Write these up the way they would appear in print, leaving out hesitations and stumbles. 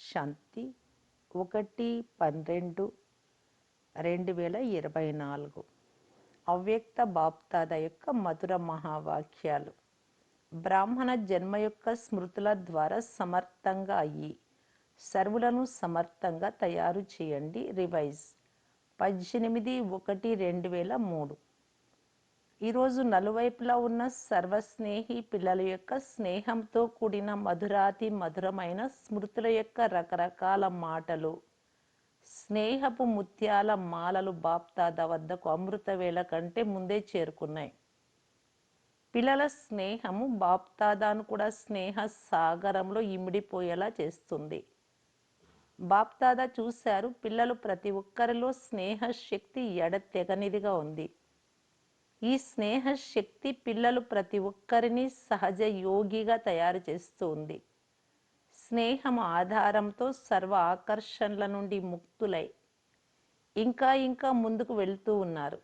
శాంతి 1/12/2024 అవ్యక్త బాప్దాద యొక్క మధుర మహావాక్యాలు. బ్రాహ్మణ జన్మ యొక్క స్మృతుల ద్వారా సమర్థంగా అయ్యి సర్వులను సమర్థంగా తయారు చేయండి. రివైజ్ 18/1/2003. ఈరోజు నలువైపులా ఉన్న సర్వస్నేహి పిల్లల యొక్క స్నేహంతో కూడిన మధురాతి మధురమైన స్మృతుల యొక్క రకరకాల మాటలు, స్నేహపు ముత్యాల మాలలు బాప్దాద వద్దకు అమృత వేళ కంటే ముందే చేరుకున్నాయి. పిల్లల స్నేహము బాప్దాదాను కూడా స్నేహ సాగరంలో ఇమిడిపోయేలా చేస్తుంది. బాప్దాదా చూశారు, పిల్లలు ప్రతి ఒక్కరిలో స్నేహ శక్తి ఎడతెగనిదిగా ఉంది. ఈ స్నేహ శక్తి పిల్లలు ప్రతి ఒక్కరిని సహజ యోగిగా తయారు చేస్తూ ఉంది. స్నేహం ఆధారంతో సర్వ ఆకర్షణల నుండి ముక్తులై ఇంకా ఇంకా ముందుకు వెళ్తూ ఉన్నారు.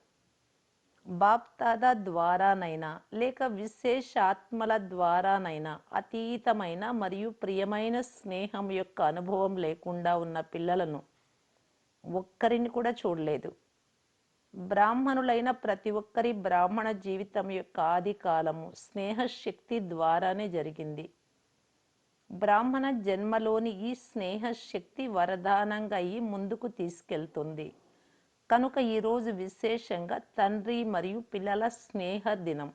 బాప్దాదా ద్వారానైనా లేక విశేష ఆత్మల ద్వారానైనా అతీతమైన మరియు ప్రియమైన స్నేహం యొక్క అనుభవం లేకుండా ఉన్న పిల్లలను ఒక్కరిని కూడా చూడలేదు. బ్రాహ్మణులైన ప్రతి ఒక్కరి బ్రాహ్మణ జీవితం యొక్క ఆది కాలము స్నేహ శక్తి ద్వారానే జరిగింది. బ్రాహ్మణ జన్మలోని ఈ స్నేహ శక్తి వరదానంగా అయి ముందుకు తీసుకెళ్తుంది. కనుక ఈరోజు విశేషంగా తండ్రి మరియు పిల్లల స్నేహ దినం.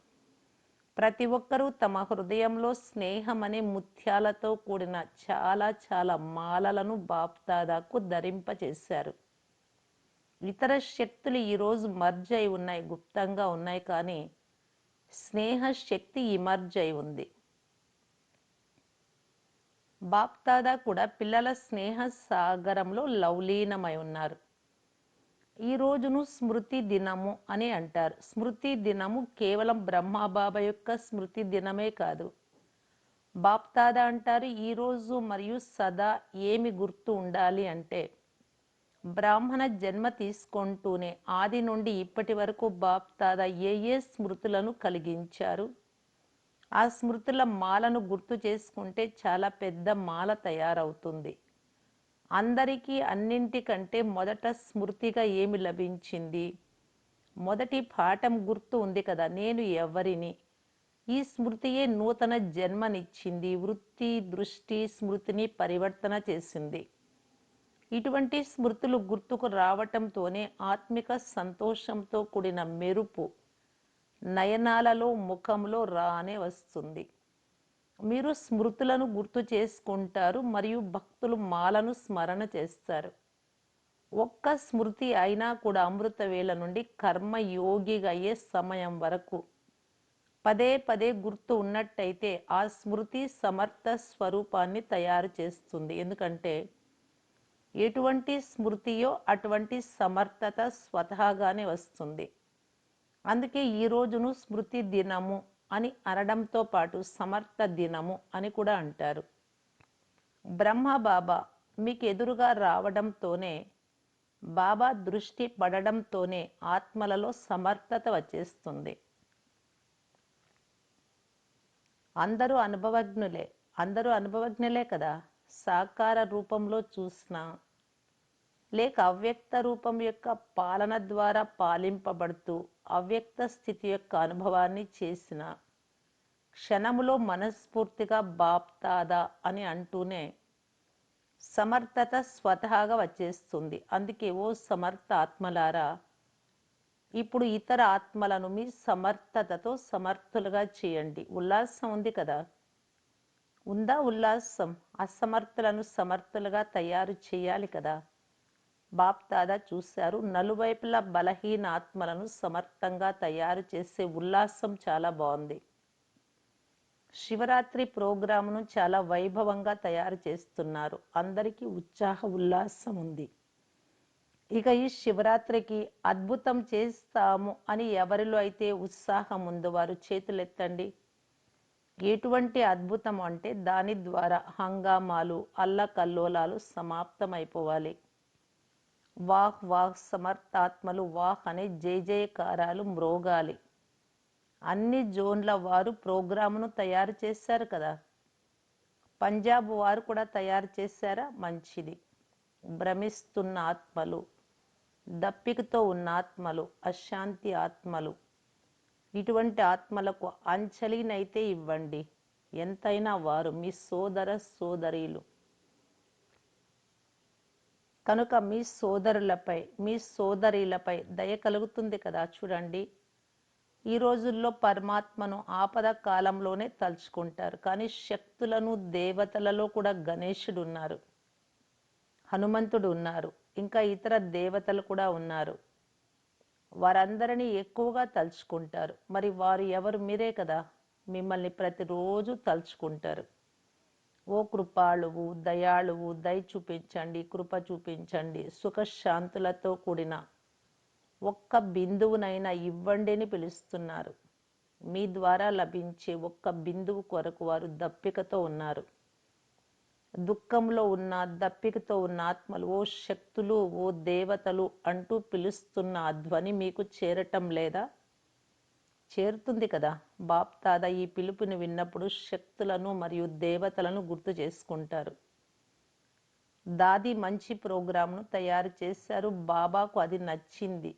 ప్రతి ఒక్కరూ తమ హృదయంలో స్నేహం అనే ముత్యాలతో కూడిన చాలా చాలా మాలలను బాప్దాదాకు ధరింపచేశారు. ఇతర శక్తులు ఈరోజు మర్జ్ అయి ఉన్నాయి, గుప్తంగా ఉన్నాయి, కానీ స్నేహ శక్తి ఇమర్జ్ అయి ఉంది. బాప్దాదా కూడా పిల్లల స్నేహ సాగరంలో లవలీనమై ఉన్నారు. ఈ రోజును స్మృతి దినము అని అంటారు. స్మృతి దినము కేవలం బ్రహ్మబాబా యొక్క స్మృతి దినమే కాదు. బాప్దాదా అంటారు, ఈరోజు మరియు సదా ఏమి గుర్తు ఉండాలి అంటే బ్రాహ్మణ జన్మ తీసుకుంటూనే ఆది నుండి ఇప్పటి వరకు బాప్దాదా ఏ స్మృతులను కలిగించారు, ఆ స్మృతుల మాలను గుర్తు చేసుకుంటే చాలా పెద్ద మాల తయారవుతుంది. అందరికీ అన్నింటికంటే మొదట స్మృతిగా ఏమి లభించింది? మొదటి పాఠం గుర్తు ఉంది కదా, నేను ఎవరిని. ఈ స్మృతియే నూతన జన్మనిచ్చింది, వృత్తి దృష్టి స్మృతిని పరివర్తన చేసింది. ఇటువంటి స్మృతులు గుర్తుకు రావటంతోనే ఆత్మిక సంతోషంతో కూడిన మెరుపు నయనాలలో ముఖంలో రానే వస్తుంది. మీరు స్మృతులను గుర్తు చేసుకుంటారు మరియు భక్తులు మాలను స్మరణ చేస్తారు. ఒక్క స్మృతి అయినా కూడా అమృత వేళ నుండి కర్మయోగిగా అయ్యే సమయం వరకు పదే పదే గుర్తు ఉన్నట్టయితే ఆ స్మృతి సమర్థ స్వరూపాన్ని తయారు చేస్తుంది. ఎందుకంటే ఎటువంటి స్మృతియో అటువంటి సమర్థత స్వతహాగానే వస్తుంది. అందుకే ఈ రోజును స్మృతి దినము అని అనడంతో పాటు సమర్థ దినము అని కూడా అంటారు. బ్రహ్మ బాబా మీకు ఎదురుగా రావడంతోనే, బాబా దృష్టి పడడంతోనే ఆత్మలలో సమర్థత వచ్చేస్తుంది. అందరూ అనుభవజ్ఞులే కదా. సాకార రూపంలో చూసినా లేక అవ్యక్త రూపం యొక్క పాలన ద్వారా పాలింపబడుతూ అవ్యక్త స్థితి యొక్క అనుభవాన్ని చేసిన క్షణములో మనస్ఫూర్తిగా బాప్దాదా అని అంటూనే సమర్థత స్వతహాగా వచ్చేస్తుంది. అందుకే ఓ సమర్థ ఆత్మలారా, ఇప్పుడు ఇతర ఆత్మలను మీ సమర్థతతో సమర్థులుగా చేయండి. ఉల్లాసం ఉంది కదా, ఉందా ఉల్లాసం? అసమర్థులను సమర్థులుగా తయారు చేయాలి కదా. బాప్దాదా చూశారు, నలువైపులా బలహీన ఆత్మలను సమర్థంగా తయారు చేసే ఉల్లాసం చాలా బాగుంది. శివరాత్రి ప్రోగ్రామును చాలా వైభవంగా తయారు చేస్తున్నారు. అందరికీ ఉత్సాహ ఉల్లాసం ఉంది. ఇక ఈ శివరాత్రికి అద్భుతం చేస్తాము అని ఎవరిలో అయితే ఉత్సాహం ఉందో వారు చేతులెత్తండి. ఎటువంటి అద్భుతం అంటే దాని ద్వారా హంగామాలు అల్లకల్లోలాలు సమాప్తమైపోవాలి. వాహ్ వాహ్ సమర్థాత్మలు వాహ్ అనే జయ జయకారాలు మ్రోగాలి. అన్ని జోన్ల వారు ప్రోగ్రామును తయారు చేశారు కదా. పంజాబ్ వారు కూడా తయారు చేశారా? మంచిది. భ్రమిస్తున్న ఆత్మలు, దప్పికతో ఉన్న ఆత్మలు, అశాంతి ఆత్మలు, ఇటువంటి ఆత్మలకు అంజలినైతే ఇవ్వండి. ఎంతైనా వారు మీ సోదర సోదరీలు కనుక మీ సోదరులపై, మీ సోదరీలపై దయ కలుగుతుంది కదా. చూడండి, ఈ రోజుల్లో పరమాత్మను ఆపద కాలంలోనే తలుచుకుంటారు, కానీ శక్తులను, దేవతలలో కూడా గణేశుడు ఉన్నారు, హనుమంతుడు ఉన్నారు, ఇంకా ఇతర దేవతలు కూడా ఉన్నారు. వారందరినీ ఎక్కువగా తలుచుకుంటారు. మరి వారు ఎవరు? మీరే కదా. మిమ్మల్ని ప్రతిరోజు తలుచుకుంటారు. ఓ కృపాళువు, దయాళువు, దయ చూపించండి, కృప చూపించండి, సుఖశాంతులతో కూడిన ఒక్క బిందువునైనా ఇవ్వండి అని పిలుస్తున్నారు. మీ ద్వారా లభించే ఒక్క బిందువు కొరకు వారు దప్పికతో ఉన్నారు. దుఃఖంలో ఉన్న, దప్పికతో ఉన్న ఆత్మలు, ఓ శక్తులు, ఓ దేవతలు అంటూ పిలుస్తున్న ఆ ధ్వని మీకు చేరటం లేదా? చేరుతుంది కదా. బాప్దాదా ఈ పిలుపుని విన్నప్పుడు శక్తులను మరియు దేవతలను గుర్తు చేసుకుంటారు. దాది మంచి ప్రోగ్రాంను తయారు చేశారు, బాబాకు అది నచ్చింది.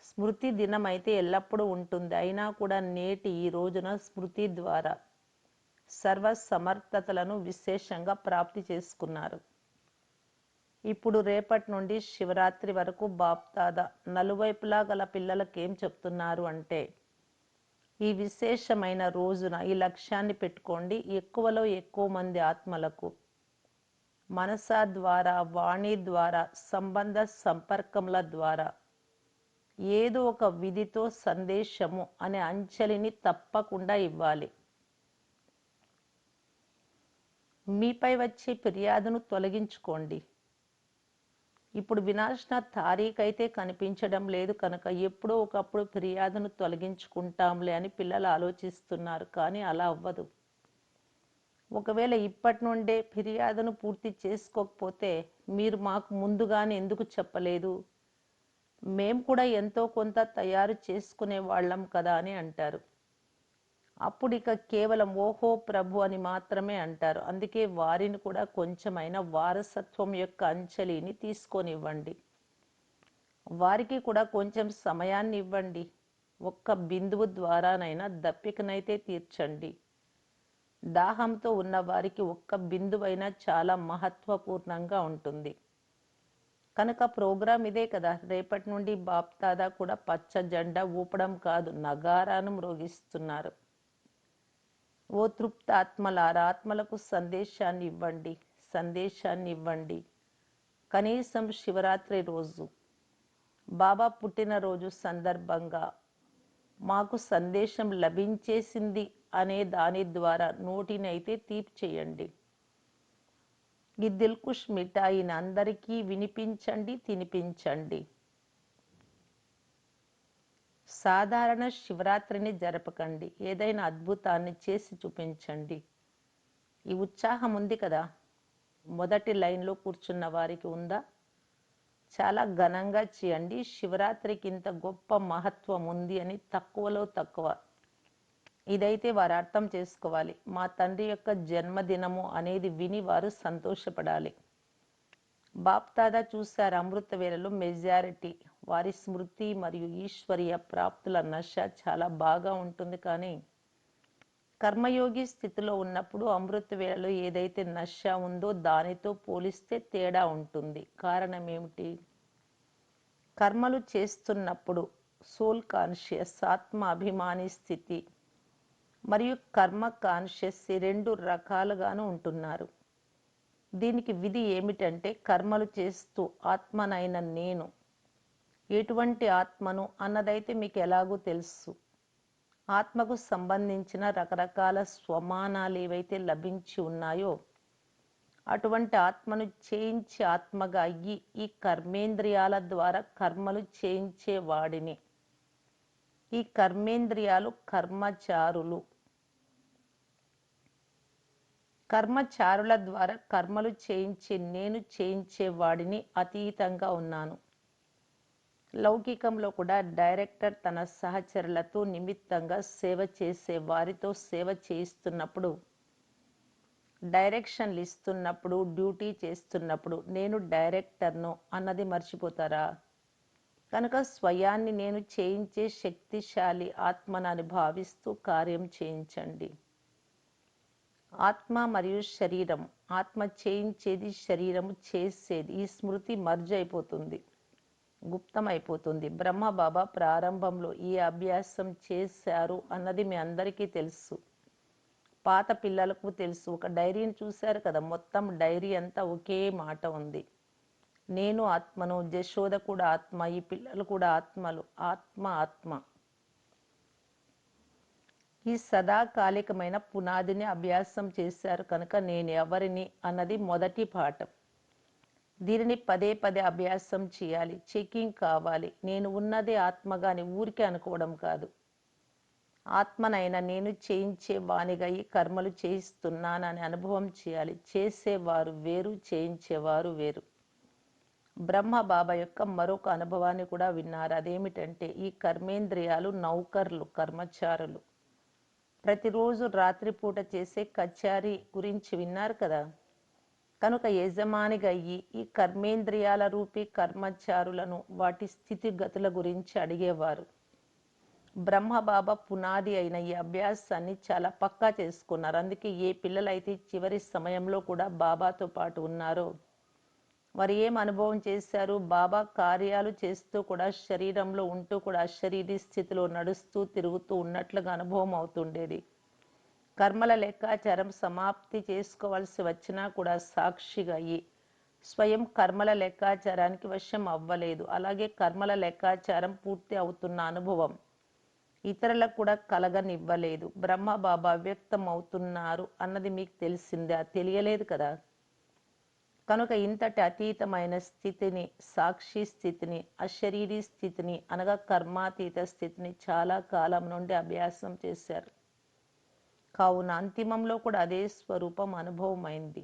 స్మృతి దినం అయితే ఎల్లప్పుడూ ఉంటుంది. అయినా కూడా నేటి ఈ రోజున స్మృతి ద్వారా సర్వ సమర్థతలను విశేషంగా ప్రాప్తి చేసుకున్నారు. ఇప్పుడు రేపటి నుండి శివరాత్రి వరకు బాప్దాదా నలువైపులా గల పిల్లలకేం చెప్తున్నారు అంటే, ఈ విశేషమైన రోజున ఈ లక్ష్యాన్ని పెట్టుకోండి. ఎక్కువలో ఎక్కువ మంది ఆత్మలకు మనస ద్వారా, వాణి ద్వారా, సంబంధ సంపర్కముల ద్వారా ఏదో ఒక విధితో సందేశము అనే అంచెలిని తప్పకుండా ఇవ్వాలి. మీపై వచ్చే ఫిర్యాదును తొలగించుకోండి. ఇప్పుడు వినాశన తారీఖు అయితే కనిపించడం లేదు కనుక ఎప్పుడో ఒకప్పుడు ఫిర్యాదును తొలగించుకుంటాంలే అని పిల్లలు ఆలోచిస్తున్నారు, కానీ అలా అవ్వదు. ఒకవేళ ఇప్పటి నుండే ఫిర్యాదును పూర్తి చేసుకోకపోతే మీరు మాకు ముందుగానే ఎందుకు చెప్పలేదు, మేము కూడా ఎంతో కొంత తయారు చేసుకునే వాళ్ళం కదా అని అంటారు. అప్పుడు ఇక కేవలం ఓహో ప్రభు అని మాత్రమే అంటారు. అందుకే వారిని కూడా కొంచెమైనా వారసత్వం యొక్క అంచెలిని తీసుకొనివ్వండి. వారికి కూడా కొంచెం సమయాన్ని ఇవ్వండి. ఒక్క బిందువు ద్వారానైనా దప్పికనైతే తీర్చండి. దాహంతో ఉన్న వారికి ఒక్క బిందువైనా చాలా మహత్వపూర్ణంగా ఉంటుంది. కనుక ప్రోగ్రాం ఇదే కదా. రేపటి నుండి బాప్దాదా కూడా పచ్చ జెండా ఊపడం కాదు, నగారాను మ్రోగిస్తున్నారు. ఓ తృప్తాత్మలారా, ఆత్మలకు సందేశాన్ని ఇవ్వండి, సందేశాన్ని ఇవ్వండి. కనీసం శివరాత్రి రోజు, బాబా పుట్టినరోజు సందర్భంగా మాకు సందేశం లభించేసింది అనే దాని ద్వారా నోటిని అయితే తీపి చేయండి. ఈ దిల్కుష్ మిఠాయిని అందరికీ వినిపించండి, తినిపించండి. సాధారణ శివరాత్రిని జరపకండి, ఏదైనా అద్భుతాన్ని చేసి చూపించండి. ఈ ఉత్సాహం ఉంది కదా. మొదటి లైన్లో కూర్చున్న వారికి ఉందా? చాలా ఘనంగా చేయండి. శివరాత్రికి ఇంత గొప్ప మహత్వం ఉంది అని తక్కువలో తక్కువ ఇదైతే వారు అర్థం చేసుకోవాలి. మా తండ్రి యొక్క జన్మదినము అనేది విని వారు సంతోషపడాలి. బాప్దాదా చూశారు, అమృత వేళలో మెజారిటీ వారి స్మృతి మరియు ఈశ్వరీయ ప్రాప్తుల నశ చాలా బాగా ఉంటుంది, కానీ కర్మయోగి స్థితిలో ఉన్నప్పుడు అమృత వేళలో ఏదైతే నశ ఉందో దానితో పోలిస్తే తేడా ఉంటుంది. కారణం ఏమిటి? కర్మలు చేస్తున్నప్పుడు సోల్ కాన్షియస్, ఆత్మ అభిమాని స్థితి మరియు కర్మ కాన్షియస్ ఈ రెండు రకాలుగాను ఉంటున్నారు. దీనికి విధి ఏమిటంటే, కర్మలు చేస్తూ ఆత్మనైన నేను ఎటువంటి ఆత్మను అన్నదైతే మీకు ఎలాగూ తెలుసు. ఆత్మకు సంబంధించిన రకరకాల స్వమానాలు ఏవైతే లభించి ఉన్నాయో అటువంటి ఆత్మను చేయించే ఆత్మగా అయ్యి ఈ కర్మేంద్రియాల ద్వారా కర్మలు చేయించే వాడిని. ఈ కర్మేంద్రియాలు కర్మచారులు. కర్మచారుల ద్వారా కర్మలు చేయించే నేను చేయించే వాడిని అతీతంగా ఉన్నాను. లౌకికంలో కూడా డైరెక్టర్ తన సహచరులతో నిమిత్తంగా సేవ చేసే వారితో సేవ చేయిస్తున్నప్పుడు డైరెక్షన్లు ఇస్తున్నప్పుడు, డ్యూటీ చేస్తున్నప్పుడు నేను డైరెక్టర్ను అన్నది మర్చిపోతారా? కనుక స్వయాన్ని నేను చేయించే శక్తిశాలి ఆత్మనని భావిస్తూ కార్యం చేయించండి. ఆత్మ మరియు శరీరం, ఆత్మ చేయించేది, శరీరము చేసేది. ఈ స్మృతి మర్జ్ అయిపోతుంది, గుప్తమైపోతుంది. బ్రహ్మబాబా ప్రారంభంలో ఈ అభ్యాసం చేశారు అన్నది మీ అందరికీ తెలుసు, పాత పిల్లలకు తెలుసు. ఒక డైరీని చూశారు కదా, మొత్తం డైరీ అంతా ఒకే మాట ఉంది. నేను ఆత్మను, జశోద కూడా ఆత్మ, ఈ పిల్లలు కూడా ఆత్మలు. ఆత్మ ఆత్మ. ఈ సదాకాలికమైన పునాదిని అభ్యాసం చేశారు కనుక నేను ఎవరిని అన్నది మొదటి పాఠం. దీనిని పదే పదే అభ్యాసం చేయాలి, చెకింగ్ కావాలి. నేను ఉన్నదే ఆత్మగాని ఊరికే అనుకోవడం కాదు. ఆత్మనైనా నేను చేయించే వానిగా ఈ కర్మలు చేయిస్తున్నానని అనుభవం చేయాలి. చేసేవారు వేరు, చేయించేవారు వేరు. బ్రహ్మ బాబా యొక్క మరొక అనుభవాన్ని కూడా విన్నారు. అదేమిటంటే ఈ కర్మేంద్రియాలు నౌకర్లు, కర్మచారులు. ప్రతిరోజు రాత్రిపూట చేసే కచేరీ గురించి విన్నారు కదా. కనుక యజమానిగా అయ్యి ఈ కర్మేంద్రియాల రూపీ కర్మచారులను వాటి స్థితిగతుల గురించి అడిగేవారు. బ్రహ్మబాబా పునాది అయిన ఈ అభ్యాసాన్ని చాలా పక్కా చేసుకున్నారు. అందుకే ఏ పిల్లలైతే చివరి సమయంలో కూడా బాబాతో పాటు ఉన్నారో వారు ఏం అనుభవం చేశారు? బాబా కార్యాలు చేస్తూ కూడా, శరీరంలో ఉంటూ కూడా అశరీరీ స్థితిలో నడుస్తూ తిరుగుతూ ఉన్నట్లుగా అనుభవం అవుతుండేది. కర్మల లెక్కాచారం సమాప్తి చేసుకోవాల్సి వచ్చినా కూడా సాక్షిగా అయ్యి స్వయం కర్మల లెక్కాచారానికి వశం అవ్వలేదు. అలాగే కర్మల లెక్కాచారం పూర్తి అవుతున్న అనుభవం ఇతరులకు కూడా కలగనివ్వలేదు. బ్రహ్మబాబా వ్యక్తం అవుతున్నారు అన్నది మీకు తెలిసిందే, తెలియలేదు కదా. కనుక ఇంతటి అతీతమైన స్థితిని, సాక్షి స్థితిని, అశరీరీ స్థితిని అనగా కర్మాతీత స్థితిని చాలా కాలం నుండి అభ్యాసం చేశారు. కావున అంతిమంలో కూడా అదే స్వరూపం అనుభవమైంది.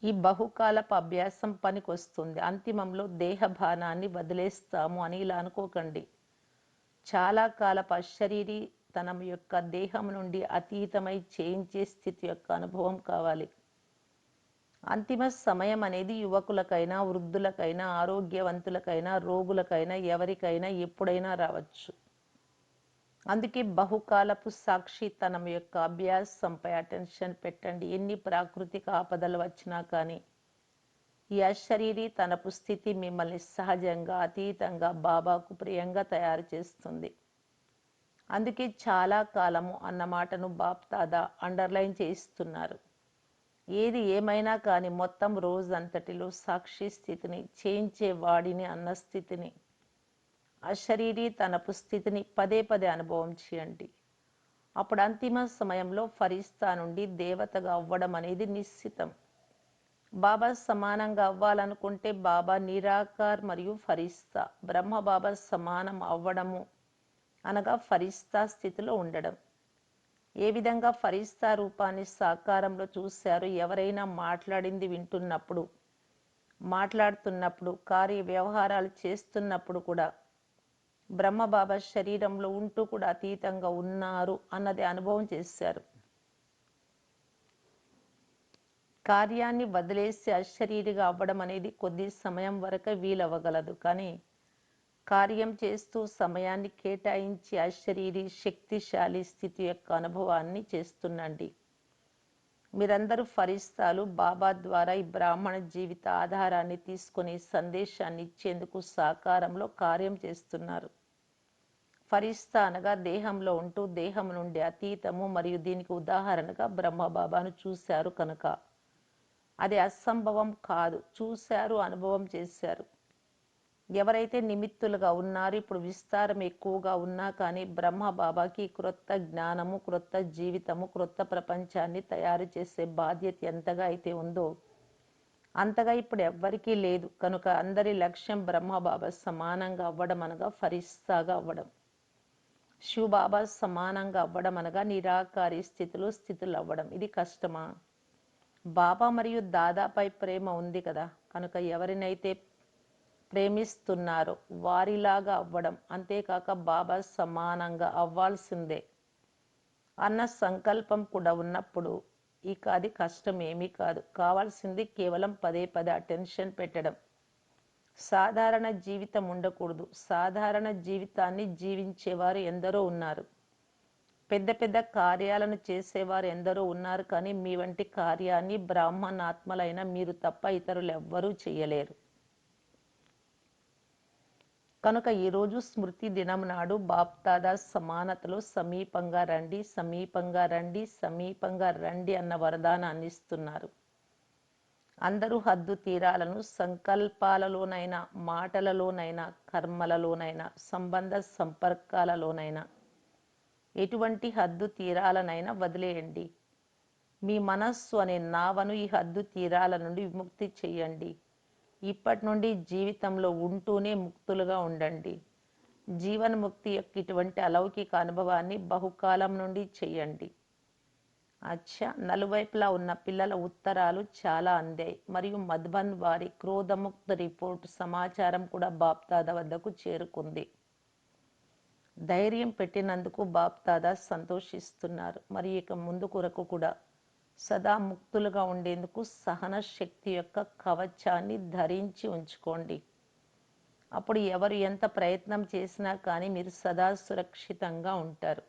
ఈ బహుకాలపు అభ్యాసం పనికొస్తుంది. అంతిమంలో దేహభానాన్ని వదిలేస్తాము అని ఇలా అనుకోకండి. చాలా కాలపు అశరీరీ తనం యొక్క దేహం నుండి అతీతమై చేయించే స్థితి యొక్క అనుభవం కావాలి. అంతిమ సమయం అనేది యువకులకైనా, వృద్ధులకైనా, ఆరోగ్యవంతులకైనా, రోగులకైనా, ఎవరికైనా ఎప్పుడైనా రావచ్చు. అందుకే బహుకాలపు సాక్షితనం యొక్క అభ్యాసంపై అటెన్షన్ పెట్టండి. ఎన్ని ప్రాకృతిక ఆపదలు వచ్చినా కానీ ఈ అశరీరీ తనపు స్థితి మిమ్మల్ని సహజంగా, అతీతంగా, బాబాకు ప్రియంగా తయారు చేస్తుంది. అందుకే చాలా కాలము అన్న మాటను బాప్దాదా అండర్లైన్ చేయిస్తున్నారు. ఏది ఏమైనా కానీ మొత్తం రోజంతటిలో సాక్షి స్థితిని, చేయించే వాడిని అన్న స్థితిని, అశరీరీ తనపు స్థితిని పదే పదే అనుభవం చేయండి. అప్పుడు అంతిమ సమయంలో ఫరిస్తా నుండి దేవతగా అవ్వడం అనేది నిశ్చితం. బాబా సమానంగా అవ్వాలనుకుంటే బాబా నిరాకార్ మరియు ఫరిస్తా. బ్రహ్మ బాబా సమానం అవ్వడము అనగా ఫరిస్తా స్థితిలో ఉండడం. ఏ విధంగా ఫరిస్తా రూపాన్ని సాకారంలో చూశారు? ఎవరైనా మాట్లాడింది వింటున్నప్పుడు, మాట్లాడుతున్నప్పుడు, కార్య వ్యవహారాలు చేస్తున్నప్పుడు కూడా బ్రహ్మబాబా శరీరంలో ఉంటూ కూడా అతీతంగా ఉన్నారు అన్నది అనుభవం చేశారు. కార్యాన్ని వదిలేసి అశరీరిగా అవ్వడం అనేది కొద్ది సమయం వరకే వీలవ్వగలదు. కానీ కార్యం చేస్తూ సమయాన్ని కేటాయించి అశరీరీ శక్తిశాలి స్థితి యొక్క అనుభవాన్ని చేస్తుండండి. మీరందరూ ఫరిస్తాలు. బాబా ద్వారా ఈ బ్రాహ్మణ జీవిత ఆధారాన్ని తీసుకుని సందేశాన్ని ఇచ్చేందుకు సాకారంలో కార్యం చేస్తున్నారు. ఫరిస్తా అనగా దేహంలో ఉంటూ దేహం నుండి అతీతము. మరియు దీనికి ఉదాహరణగా బ్రహ్మబాబాను చూశారు కనుక అది అసంభవం కాదు. చూశారు, అనుభవం చేశారు. ఎవరైతే నిమిత్తులుగా ఉన్నారు, ఇప్పుడు విస్తారం ఎక్కువగా ఉన్నా కానీ బ్రహ్మబాబాకి క్రొత్త జ్ఞానము, క్రొత్త జీవితము, క్రొత్త ప్రపంచాన్ని తయారు చేసే బాధ్యత ఎంతగా అయితే ఉందో అంతగా ఇప్పుడు ఎవ్వరికీ లేదు. కనుక అందరి లక్ష్యం బ్రహ్మబాబా సమానంగా అవ్వడం అనగా ఫరిస్తాగా అవ్వడం. శివబాబా సమానంగా అవ్వడం అనగా నిరాకారి స్థితులు అవ్వడం. ఇది కష్టమా? బాబా మరియు దాదాపై ప్రేమ ఉంది కదా. కనుక ఎవరినైతే ప్రేమిస్తున్నారో వారిలాగా అవ్వడం. అంతేకాక బాబా సమానంగా అవ్వాల్సిందే. అన్న సంకల్పం కూడా ఉన్నప్పుడు ఇక అది కష్టం ఏమీ కాదు. కావాల్సింది కేవలం పదే పదే అటెన్షన్ పెట్టడం. సాధారణ జీవితం ఉండకూడదు. సాధారణ జీవితాన్ని జీవించేవారు ఎందరో ఉన్నారు. పెద్ద పెద్ద కార్యాలను చేసేవారు ఎందరో ఉన్నారు. కానీ మీ వంటి కార్యాన్ని బ్రాహ్మణాత్మలైన మీరు తప్ప ఇతరులు ఎవ్వరూ చేయలేరు. కనుక ఈరోజు స్మృతి దినం నాడు బాప్దాదా సమానతలో సమీపంగా రండి, సమీపంగా రండి, సమీపంగా రండి అన్న వరదానాన్ని ఇస్తున్నారు. అందరూ హద్దు తీరాలను సంకల్పాలలోనైనా, మాటలలోనైనా, కర్మలలోనైనా, సంబంధ సంపర్కాలలోనైనా ఎటువంటి హద్దు తీరాలనైనా వదిలేయండి. మీ మనస్సు అనే నావను ఈ హద్దు తీరాల నుండి విముక్తి చేయండి. ఇప్పటి నుండి జీవితంలో ఉంటూనే ముక్తులుగా ఉండండి. జీవన్ముక్తి యొక్క ఇటువంటి అలౌకిక అనుభవాన్ని బహుకాలం నుండి చేయండి. అచ్చా, నలువైపులా ఉన్న పిల్లల ఉత్తరాలు చాలా అందాయి. మరియు మధుబన్ వారి క్రోధముక్త రిపోర్ట్ సమాచారం కూడా బాప్దాదా వద్దకు చేరుకుంది. ధైర్యం పెట్టినందుకు బాప్దాదా సంతోషిస్తున్నారు. మరి ఇక ముందు కొరకు కూడా సదా ముక్తులుగా ఉండేందుకు సహన శక్తి యొక్క కవచాన్ని ధరించి ఉంచుకోండి. అప్పుడు ఎవరు ఎంత ప్రయత్నం చేసినా కానీ మీరు సదా సురక్షితంగా ఉంటారు.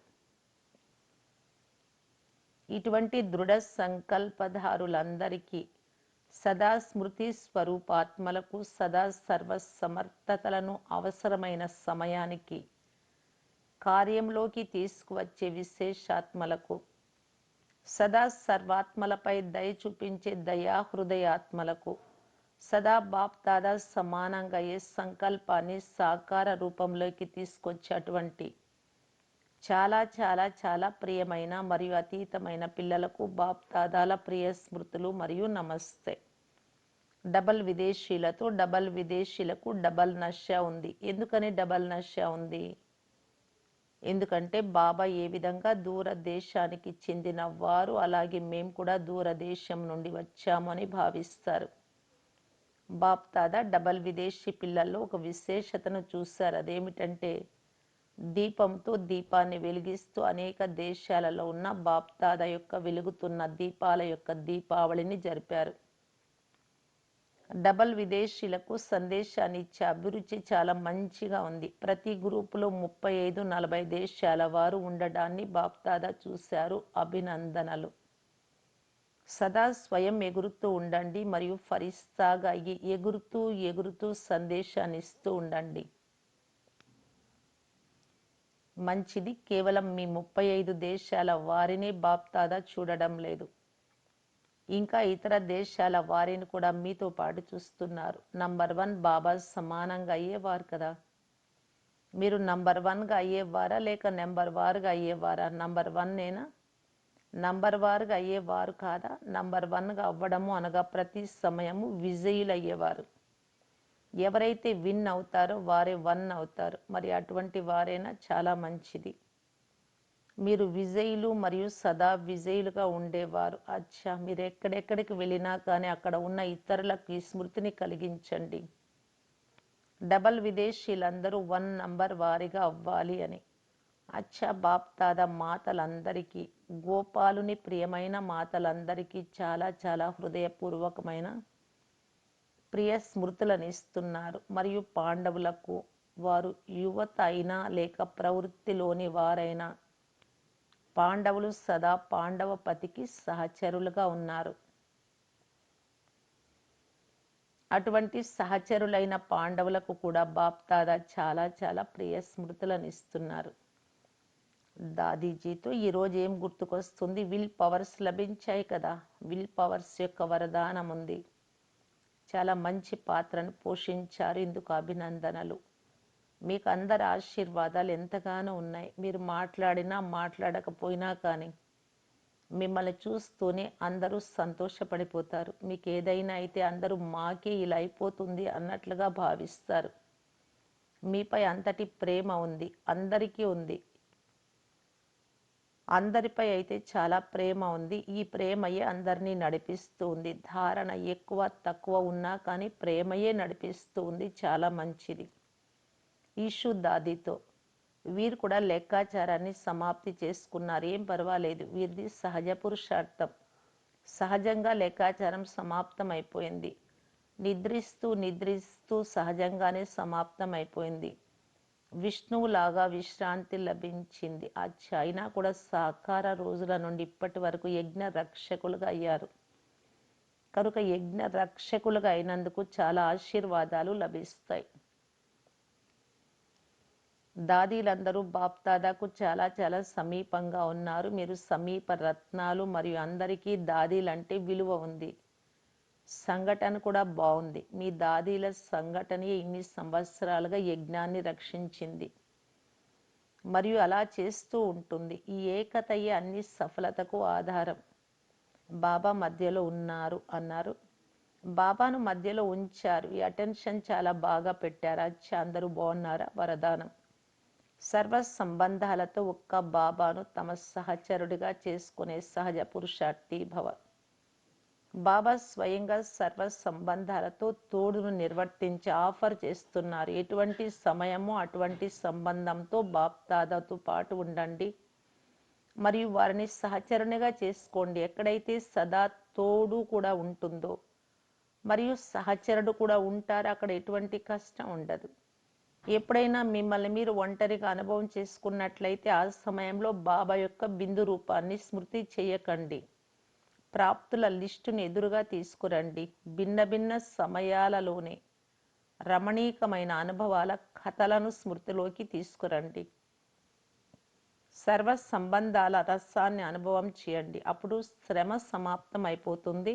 ఇటువంటి దృఢ సంకల్పధారులందరికీ, సదా స్మృతి స్వరూపాత్మలకు, సదా సర్వసమర్థతలను అవసరమైన సమయానికి కార్యంలోకి తీసుకువచ్చే విశేషాత్మలకు, సదా సర్వాత్మలపై దయ చూపించే దయాహృదయాత్మలకు, సదా బాప్దాదా సమానంగా ఏ సంకల్పాన్ని సాకార రూపంలోకి తీసుకొచ్చేటువంటి చాలా చాలా చాలా ప్రియమైన మరియు అతీతమైన పిల్లలకు బాప్దాదాల ప్రియ స్మృతులు మరియు నమస్తే. డబల్ విదేశీలతో డబల్ విదేశీలకు డబల్ నషా ఉంది. ఎందుకని డబల్ నషా ఉంది? ఎందుకంటే బాబా ఏ విధంగా దూరదేశానికి చెందిన వారు, అలాగే మేము కూడా దూరదేశం నుండి వచ్చామని భావిస్తారు. బాప్దాదా డబల్ విదేశీ పిల్లల్లో ఒక విశేషతను చూశారు. అదేమిటంటే దీపంతో దీపాన్ని వెలిగిస్తూ అనేక దేశాలలో ఉన్న బాప్దాదా యొక్క వెలుగుతున్న దీపాల యొక్క దీపావళిని జరిపారు. డబల్ విదేశీలకు సందేశాన్ని ఇచ్చే అభిరుచి చాలా మంచిగా ఉంది. ప్రతి గ్రూపులో 35-40 దేశాల వారు ఉండడాన్ని బాప్దాదా చూశారు. అభినందనలు. సదా స్వయం ఎగురుతూ ఉండండి మరియు ఫరిస్తాగా ఎగురుతూ ఎగురుతూ సందేశాన్ని ఇస్తూ ఉండండి. మంచిది. కేవలం మీ 35 దేశాల వారినే బాప్దాదా చూడడం లేదు, ఇంకా ఇతర దేశాల వారిని కూడా మీతో పాటు చూస్తున్నారు. నంబర్ 1 బాబా సమానంగా అయ్యేవారు కదా. మీరు నంబర్ 1గా అయ్యేవారా లేక నెంబర్ వారుగా అయ్యేవారా? నంబర్ 1నేనా? నంబర్ వారుగా అయ్యేవారు కాదా? నంబర్ 1గా అవ్వడము అనగా ప్రతి సమయము విజయులు అయ్యేవారు. ఎవరైతే విన్ అవుతారో వారే 1 అవుతారు. మరి అటువంటి వారైనా చాలా మంచిది. మీరు విజయులు మరియు సదా విజయులుగా ఉండేవారు. అచ్చా, మీరు ఎక్కడెక్కడికి వెళ్ళినా కానీ అక్కడ ఉన్న ఇతరులకు ఈ స్మృతిని కలిగించండి. డబల్ విదేశీలందరూ 1 నంబర్ వారిగా అవ్వాలి అని. అచ్చా, బాప్దాదా మాతలందరికీ, గోపాలుని ప్రియమైన మాతలందరికీ చాలా చాలా హృదయపూర్వకమైన ప్రియ స్మృతులను ఇస్తున్నారు. మరియు పాండవులకు, వారు యువత అయినా లేక ప్రవృత్తిలోని వారైనా, పాండవులు సదా పాండవపతికి సహచరులుగా ఉన్నారు. అటువంటి సహచరులైన పాండవులకు కూడా బాప్దాదా చాలా చాలా ప్రియ స్మృతులను ఇస్తున్నారు. దాదీజీతో ఈరోజు ఏం గుర్తుకొస్తుంది? విల్ పవర్స్ లభించాయి కదా. విల్ పవర్స్ యొక్క వరదానం ఉంది. చాలా మంచి పాత్రను పోషించారు. ఇందుకు అభినందనలు. మీకు అందరి ఆశీర్వాదాలు ఎంతగానో ఉన్నాయి. మీరు మాట్లాడినా మాట్లాడకపోయినా కానీ మిమ్మల్ని చూస్తూనే అందరూ సంతోషపడిపోతారు. మీకు ఏదైనా అయితే అందరూ మాకే ఇలా అయిపోతుంది అన్నట్లుగా భావిస్తారు. మీపై అంతటి ప్రేమ ఉంది, అందరికీ ఉంది. అందరిపై అయితే చాలా ప్రేమ ఉంది. ఈ ప్రేమయే అందరినీ నడిపిస్తూ ఉంది. ధారణ ఎక్కువ తక్కువ ఉన్నా కానీ ప్రేమయే నడిపిస్తూ ఉంది. చాలా మంచిది. ఈషు దాదీతో వీరు కూడా లెక్కాచారాన్ని సమాప్తి చేసుకున్నారు. ఏం పర్వాలేదు, వీరిది సహజ పురుషార్థం. సహజంగా లెక్కాచారం సమాప్తం అయిపోయింది. నిద్రిస్తూ నిద్రిస్తూ సహజంగానే సమాప్తం అయిపోయింది. విష్ణువులాగా విశ్రాంతి లభించింది. అయినా కూడా సాకార రోజుల నుండి ఇప్పటి వరకు యజ్ఞ రక్షకులుగా అయ్యారు కనుక యజ్ఞ రక్షకులుగా అయినందుకు చాలా ఆశీర్వాదాలు లభిస్తాయి. దాదీలందరూ బాప్దాదాకు చాలా చాలా సమీపంగా ఉన్నారు. మీరు సమీప రత్నాలు మరియు అందరికీ దాదీలంటే విలువ ఉంది. సంఘటన కూడా బాగుంది. మీ దాదీల సంఘటన ఇన్ని సంవత్సరాలుగా యజ్ఞాన్ని రక్షించింది మరియు అలా చేస్తూ ఉంటుంది. ఈ ఏకతయే అన్ని సఫలతకు ఆధారం. బాబా మధ్యలో ఉన్నారు అన్నారు. బాబాను మధ్యలో ఉంచారు. ఈ అటెన్షన్ చాలా బాగా పెట్టారు. అచ్చా, అందరూ బాగున్నారా? వరదానం: సర్వ సంబంధాలతో ఒక్క బాబాను తమ సహచరుడిగా చేసుకునే సహజ పురుషార్థి భవ. బాబా స్వయంగా సర్వ సంబంధాలతో తోడును నిర్వర్తించి ఆఫర్ చేస్తున్నారు. ఎటువంటి సమయమో అటువంటి సంబంధంతో బాప్దాదాతో పాటు ఉండండి మరియు వారిని సహచరునిగా చేసుకోండి. ఎక్కడైతే సదా తోడు కూడా ఉంటుందో మరియు సహచరుడు కూడా ఉంటారో అక్కడ ఎటువంటి కష్టం ఉండదు. ఎప్పుడైనా మిమ్మల్ని మీరు ఒంటరిగా అనుభవం చేసుకున్నట్లయితే ఆ సమయంలో బాబా యొక్క బిందు రూపాన్ని స్మృతి చేయకండి. ప్రాప్తుల లిస్టును ఎదురుగా తీసుకురండి. భిన్న భిన్న సమయాలలోనే రమణీకమైన అనుభవాల కథలను స్మృతిలోకి తీసుకురండి. సర్వ సంబంధాల రసాన్ని అనుభవం చేయండి. అప్పుడు శ్రమ సమాప్తం అయిపోతుంది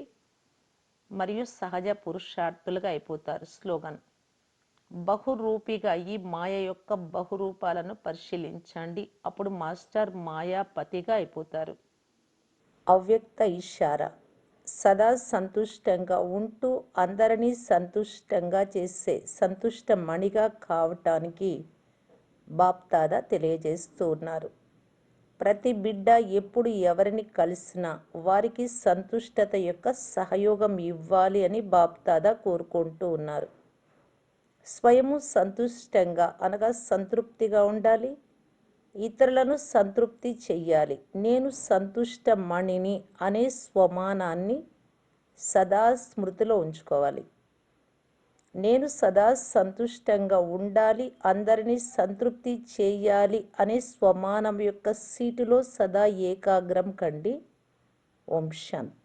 మరియు సహజ పురుషార్థులుగా అయిపోతారు. స్లోగన్: బహురూపిగా ఈ మాయ యొక్క బహురూపాలను పరిశీలించండి. అప్పుడు మాస్టర్ మాయాపతిగా అయిపోతారు. అవ్యక్త ఇషారా: సదా సంతుష్టంగా ఉంటూ అందరినీ సంతుష్టంగా చేసే సంతుష్ట మణిగా కావటానికి బాప్దాదా తెలియజేస్తూ ఉన్నారు. ప్రతి బిడ్డ ఎప్పుడు ఎవరిని కలిసినా వారికి సంతుష్టత యొక్క సహయోగం ఇవ్వాలి అని బాప్దాదా కోరుకుంటూ ఉన్నారు. స్వయము సంతుష్టంగా అనగా సంతృప్తిగా ఉండాలి, ఇతరులను సంతృప్తి చెయ్యాలి. నేను సంతుష్ట మణిని అనే స్వమానాన్ని సదా స్మృతిలో ఉంచుకోవాలి. నేను సదా సంతుష్టంగా ఉండాలి, అందరినీ సంతృప్తి చేయాలి అనే స్వమానం యొక్క సీటులో సదా ఏకాగ్రం కండి. ఓం శాంతి.